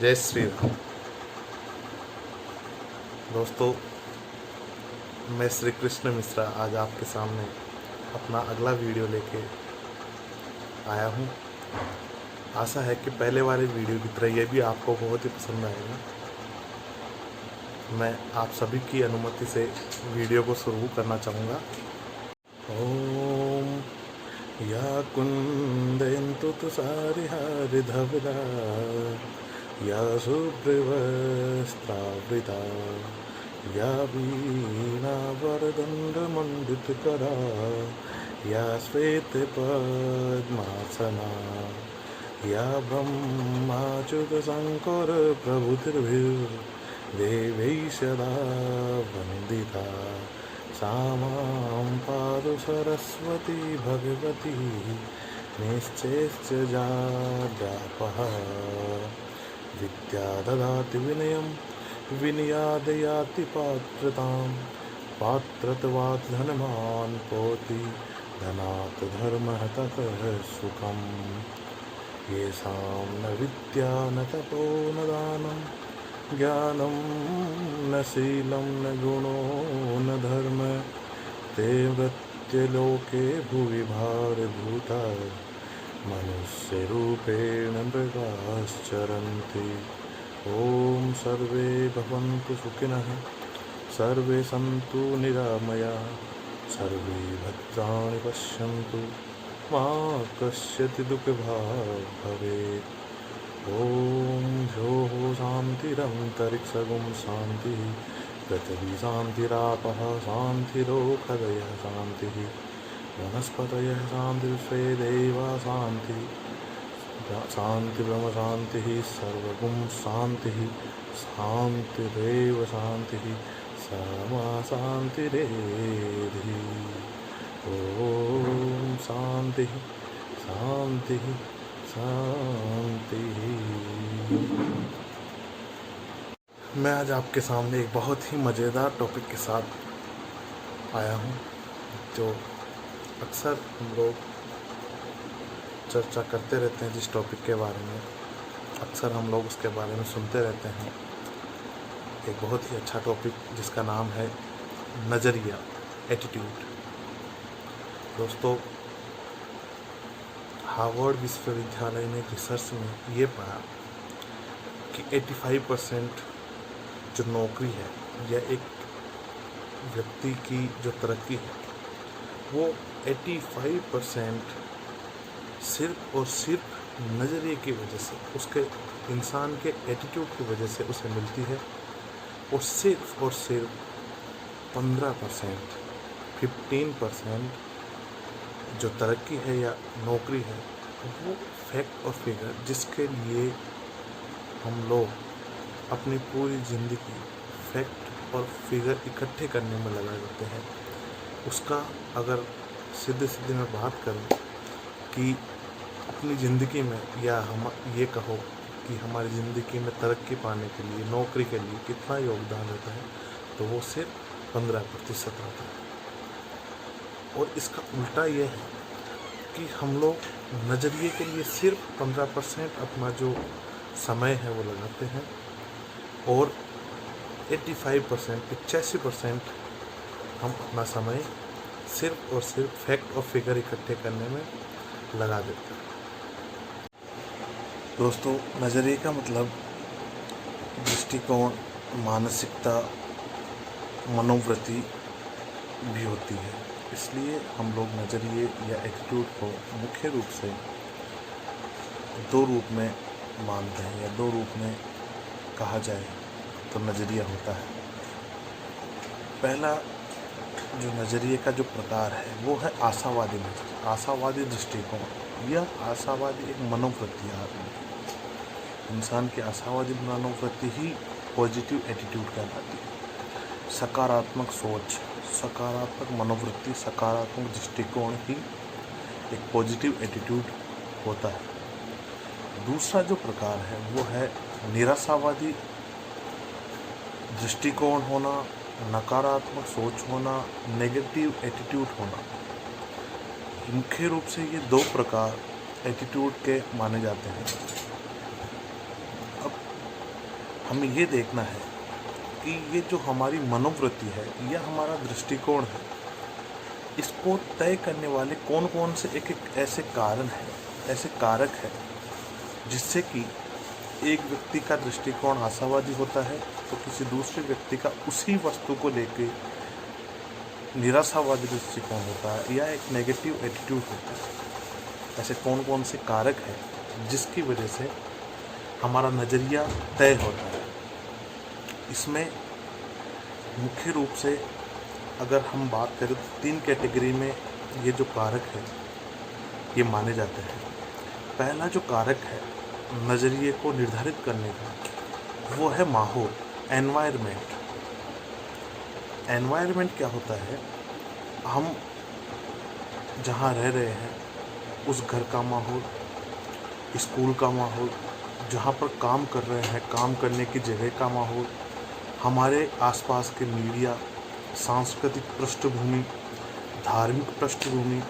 जय श्री राम। दोस्तों, मैं श्री कृष्ण मिश्रा आज आपके सामने अपना अगला वीडियो लेके आया हूँ। आशा है कि पहले वाले वीडियो की तरह ये भी आपको बहुत ही पसंद आएगा। मैं आप सभी की अनुमति से वीडियो को शुरू करना चाहूँगा। ओम या कुंदेन्तु तुषारिहारिधवला या शुभ्रवस्त्रावृता या वीणावरदण्डमण्डितकरा या श्वेतपद्मासना या ब्रह्माच्युतशङ्करप्रभृतिर्भिर्देवैः सदा वन्दिता सा मां पातु सरस्वती भगवती निश्चेश्च जाड्यापः विद्या ददाति विनयं विनयादयाति पात्रतां पात्रत्वात् धनवान् पोति धनात् धर्मः ततः सुखम् येषां न विद्या न तपो न दानं ज्ञानं न शीलं न गुणो न धर्म ते मृत्युलोके भुवि भारभूता मनुष्यरूपेण मृगाश्चरन्ति। ॐ सर्वे भवन्तु सुखिनः सर्वे सन्तु निरामयाः सर्वे भद्राणि पश्यन्तु मा कश्चित् दुःखभाग् भवेत्। ॐ ह्योः शान्तिरन्तरिक्षगुं शान्तिः पृथिवी शान्तिरापः शान्तिरोषधयः शान्तिः वनस्पतयः शान्तिर्विश्वे देवा शान्तिः शान्ति ब्रह्म शान्तिः सर्वगुं शान्तिः शान्तिरेव शान्तिः सा शान्तिरेधि। ॐ शान्तिः शान्तिः शान्तिः। मैं आज आपके सामने एक बहुत ही मज़ेदार टॉपिक के साथ आया हूँ, जो अक्सर हम लोग चर्चा करते रहते हैं। जिस टॉपिक के बारे में अक्सर हम लोग उसके बारे में सुनते रहते हैं। एक बहुत ही अच्छा टॉपिक जिसका नाम है नज़रिया, एटीट्यूड। दोस्तों, हार्वर्ड विश्वविद्यालय ने रिसर्च में ये पाया कि 85% जो नौकरी है या एक व्यक्ति की जो तरक्की है वो 85% सिर्फ और सिर्फ नज़रिए की वजह से, उसके इंसान के एटीट्यूड की वजह से उसे मिलती है। और सिर्फ 15% जो तरक्की है या नौकरी है वो फैक्ट और फिगर, जिसके लिए हम लोग अपनी पूरी ज़िंदगी फैक्ट और फिगर इकट्ठे करने में लगा देते हैं। उसका अगर सीधे मैं बात करूं कि अपनी ज़िंदगी में, या हम ये कहो कि हमारी ज़िंदगी में तरक्की पाने के लिए, नौकरी के लिए कितना योगदान रहता है, तो वो सिर्फ 15% रहता है। और इसका उल्टा ये है कि हम लोग नज़रिए के लिए सिर्फ 15% अपना जो समय है वो लगाते हैं और 85% हम अपना समय सिर्फ और सिर्फ फैक्ट और फिगर इकट्ठे करने में लगा देते हैं। दोस्तों, नज़रिए का मतलब दृष्टिकोण, मानसिकता, मनोवृत्ति भी होती है। इसलिए हम लोग नज़रिए या एटीट्यूड को मुख्य रूप से दो रूप में मानते हैं, या दो रूप में कहा जाए तो नज़रिया होता है। पहला जो नज़रिए का जो प्रकार है वो है आशावादी नज़रिया, आशावादी दृष्टिकोण। यह आशावादी एक मनोवृत्ति है। इंसान की आशावादी मनोवृत्ति ही पॉजिटिव एटीट्यूड कहलाती है। सकारात्मक सोच, सकारात्मक मनोवृत्ति, सकारात्मक दृष्टिकोण ही एक पॉजिटिव एटीट्यूड होता है। दूसरा जो प्रकार है वो है निराशावादी दृष्टिकोण होना, नकारात्मक सोच होना, नेगेटिव एटीट्यूड होना। मुख्य रूप से ये दो प्रकार एटीट्यूड के माने जाते हैं। अब हमें ये देखना है कि ये जो हमारी मनोवृत्ति है या हमारा दृष्टिकोण है, इसको तय करने वाले कौन कौन से एक एक ऐसे कारण हैं, ऐसे कारक हैं, जिससे कि एक व्यक्ति का दृष्टिकोण आशावादी होता है तो किसी दूसरे व्यक्ति का उसी वस्तु को लेके निराशावादी दृष्टिकोण होता है या एक नेगेटिव एटीट्यूड होता है। ऐसे कौन कौन से कारक हैं जिसकी वजह से हमारा नज़रिया तय होता है। इसमें मुख्य रूप से अगर हम बात करें तो 3 कैटेगरी में ये जो कारक है ये माने जाते हैं। पहला जो कारक है नज़रिए को निर्धारित करने का, वो है माहौल, एनवायरनमेंट। एनवायरनमेंट क्या होता है? हम जहाँ रह रहे हैं उस घर का माहौल, स्कूल का माहौल, जहाँ पर काम कर रहे हैं काम करने की जगह का माहौल, हमारे आसपास के मीडिया, सांस्कृतिक पृष्ठभूमि, धार्मिक पृष्ठभूमि,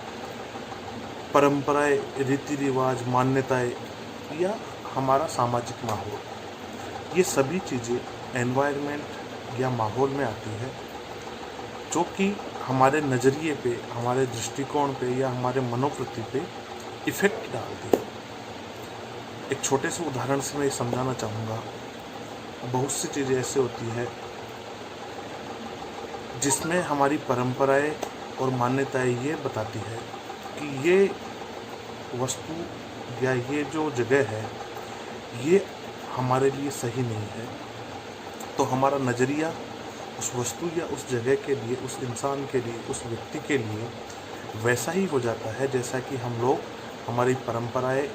परंपराएं, रीति रिवाज, मान्यताएं या हमारा सामाजिक माहौल, ये सभी चीज़ें एनवायरनमेंट या माहौल में आती है, जो कि हमारे नज़रिए पे, हमारे दृष्टिकोण पे या हमारे मनोवृत्ति पे इफ़ेक्ट डालती है। एक छोटे से उदाहरण से मैं ये समझाना चाहूँगा। बहुत सी चीज़ें ऐसे होती है जिसमें हमारी परंपराएं और मान्यताएं ये बताती है कि ये वस्तु या ये जो जगह है ये हमारे लिए सही नहीं है, तो हमारा नज़रिया उस वस्तु या उस जगह के लिए, उस इंसान के लिए, उस व्यक्ति के लिए वैसा ही हो जाता है जैसा कि हम लोग, हमारी परंपराएं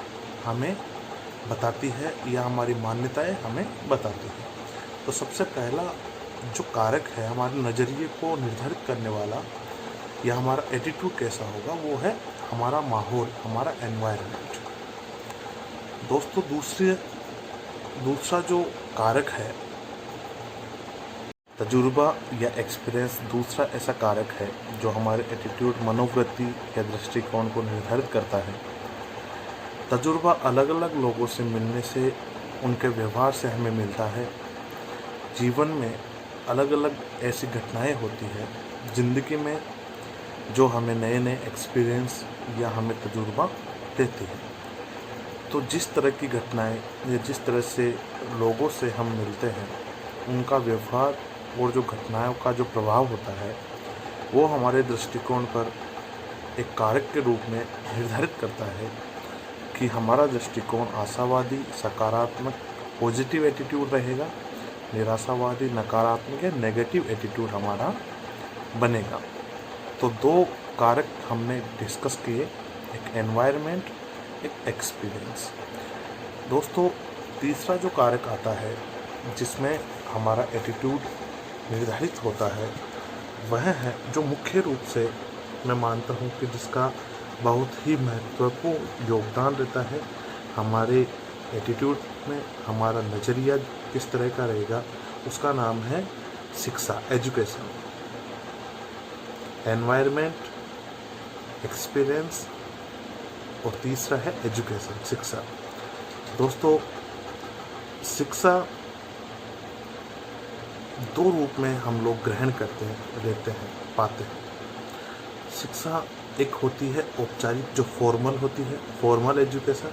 हमें बताती है या हमारी मान्यताएं हमें बताती है। तो सबसे पहला जो कारक है हमारे नज़रिए को निर्धारित करने वाला या हमारा एटीट्यूड कैसा होगा, वो है हमारा माहौल, हमारा एनवायरनमेंट। दोस्तों दूसरा जो कारक है तजुर्बा या एक्सपीरियंस, दूसरा ऐसा कारक है जो हमारे एटीट्यूड, मनोवृत्ति या दृष्टिकोण को निर्धारित करता है। तजुर्बा अलग अलग लोगों से मिलने से, उनके व्यवहार से हमें मिलता है। जीवन में अलग अलग ऐसी घटनाएं होती हैं ज़िंदगी में जो हमें नए नए एक्सपीरियंस या हमें तजुर्बा देती है। तो जिस तरह की घटनाएं या जिस तरह से लोगों से हम मिलते हैं, उनका व्यवहार और जो घटनाओं का जो प्रभाव होता है वो हमारे दृष्टिकोण पर एक कारक के रूप में निर्धारित करता है कि हमारा दृष्टिकोण आशावादी, सकारात्मक, पॉजिटिव एटीट्यूड रहेगा, निराशावादी, नकारात्मक या नेगेटिव एटीट्यूड हमारा बनेगा। तो 2 कारक हमने डिस्कस किए, एक एनवायरनमेंट, एक एक्सपीरियंस। दोस्तों तीसरा जो कारक आता है जिसमें हमारा एटीट्यूड निर्धारित होता है, वह है जो मुख्य रूप से मैं मानता हूँ कि जिसका बहुत ही महत्वपूर्ण योगदान रहता है हमारे एटीट्यूड में, हमारा नज़रिया किस तरह का रहेगा, उसका नाम है शिक्षा, एजुकेशन। एनवायरनमेंट, एक्सपीरियंस और तीसरा है एजुकेशन, शिक्षा। दोस्तों शिक्षा 2 रूप में हम लोग ग्रहण करते हैं, लेते हैं, पाते हैं। शिक्षा एक होती है औपचारिक, जो फॉर्मल होती है, फॉर्मल एजुकेशन।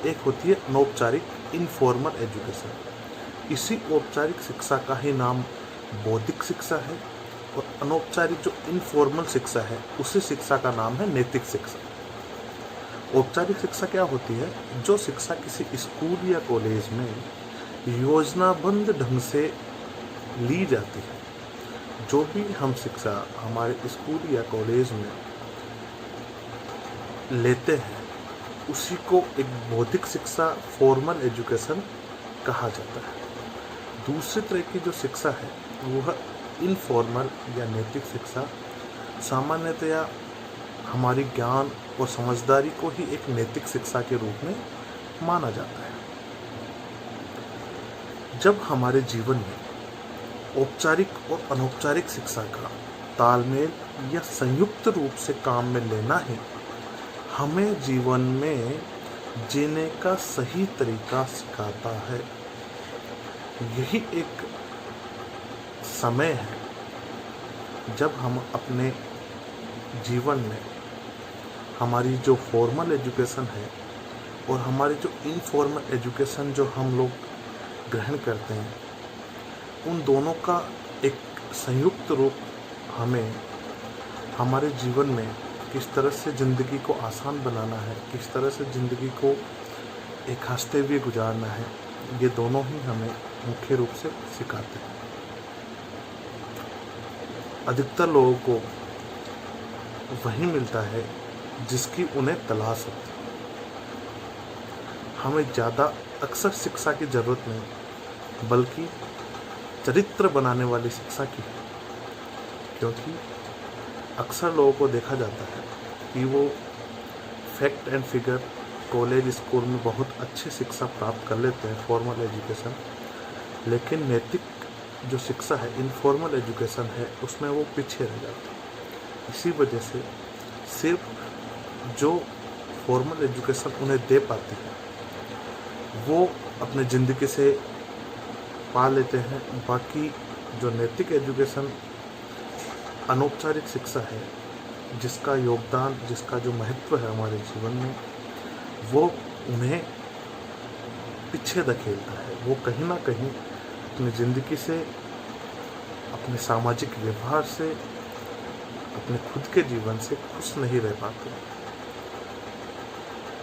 एक होती है अनौपचारिक, इनफॉर्मल एजुकेशन। इसी औपचारिक शिक्षा का ही नाम बौद्धिक शिक्षा है और अनौपचारिक जो इनफॉर्मल शिक्षा है उसी शिक्षा का नाम है नैतिक शिक्षा। औपचारिक शिक्षा क्या होती है? जो शिक्षा किसी स्कूल या कॉलेज में योजनाबद्ध ढंग से ली जाती है। जो भी हम शिक्षा हमारे स्कूल या कॉलेज में लेते हैं उसी को एक बौद्धिक शिक्षा, फॉर्मल एजुकेशन कहा जाता है। दूसरी तरह की जो शिक्षा है वो है इनफॉर्मल या नैतिक शिक्षा। सामान्यतया हमारी ज्ञान और समझदारी को ही एक नैतिक शिक्षा के रूप में माना जाता है। जब हमारे जीवन में औपचारिक और अनौपचारिक शिक्षा का तालमेल या संयुक्त रूप से काम में लेना ही हमें जीवन में जीने का सही तरीका सिखाता है। यही एक समय है जब हम अपने जीवन में हमारी जो फॉर्मल एजुकेशन है और हमारी जो इनफॉर्मल एजुकेशन जो हम लोग ग्रहण करते हैं, उन दोनों का एक संयुक्त रूप हमें हमारे जीवन में किस तरह से ज़िंदगी को आसान बनाना है, किस तरह से ज़िंदगी को एक हँसते हुए गुजारना है, ये दोनों ही हमें मुख्य रूप से सिखाते हैं। अधिकतर लोगों को वही मिलता है जिसकी उन्हें तलाश होती है। हमें ज़्यादा अक्सर शिक्षा की ज़रूरत नहीं, बल्कि चरित्र बनाने वाली शिक्षा की है, क्योंकि अक्सर लोगों को देखा जाता है कि वो fact and figure college school में बहुत अच्छी शिक्षा प्राप्त कर लेते हैं, फॉर्मल एजुकेशन, लेकिन नैतिक जो शिक्षा है, इनफॉर्मल एजुकेशन है, उसमें वो पीछे रह जाते हैं। इसी वजह से सिर्फ जो फॉर्मल एजुकेशन उन्हें दे पाती है वो अपने ज़िंदगी से पा लेते हैं। बाकी जो नैतिक एजुकेशन, अनौपचारिक शिक्षा है, जिसका योगदान, जिसका जो महत्व है हमारे जीवन में, वो उन्हें पीछे धकेलता है। वो कहीं ना कहीं अपनी ज़िंदगी से, अपने सामाजिक व्यवहार से, अपने खुद के जीवन से खुश नहीं रह पाते।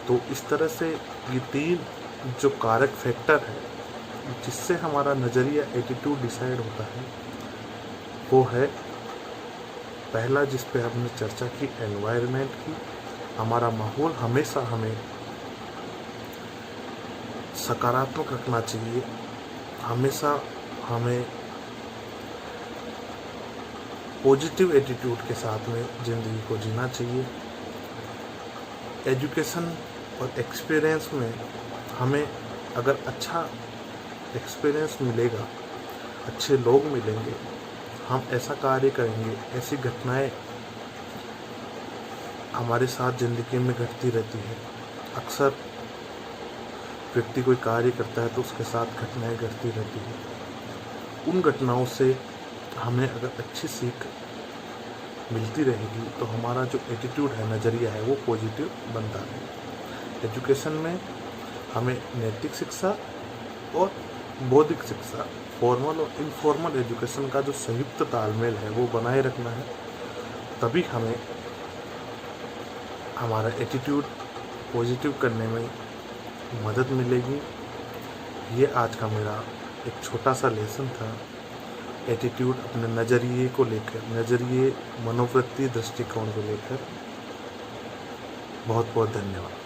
तो इस तरह से ये तीन जो कारक फैक्टर है जिससे हमारा नज़रिया, एटीट्यूड डिसाइड होता है, वो है पहला जिस पे हमने चर्चा की, एनवायरनमेंट की। हमारा माहौल हमेशा हमें सकारात्मक रखना चाहिए, हमेशा हमें पॉजिटिव एटीट्यूड के साथ में ज़िंदगी को जीना चाहिए। एजुकेशन और एक्सपीरियंस में हमें अगर अच्छा एक्सपीरियंस मिलेगा, अच्छे लोग मिलेंगे, हम ऐसा कार्य करेंगे, ऐसी घटनाएं हमारे साथ ज़िंदगी में घटती रहती है। अक्सर व्यक्ति कोई कार्य करता है तो उसके साथ घटनाएं घटती रहती हैं। उन घटनाओं से हमें अगर अच्छी सीख मिलती रहेगी तो हमारा जो एटीट्यूड है, नज़रिया है, वो पॉजिटिव बनता है। एजुकेशन में हमें नैतिक शिक्षा और बौद्धिक शिक्षा, फॉर्मल और इनफॉर्मल एजुकेशन का जो संयुक्त तालमेल है वो बनाए रखना है। तभी हमें हमारा एटीट्यूड पॉजिटिव करने में मदद मिलेगी। ये आज का मेरा एक छोटा सा लेसन था एटीट्यूड, अपने नज़रिए को लेकर, नज़रिए, मनोवृत्ति, दृष्टिकोण को लेकर। बहुत बहुत धन्यवाद।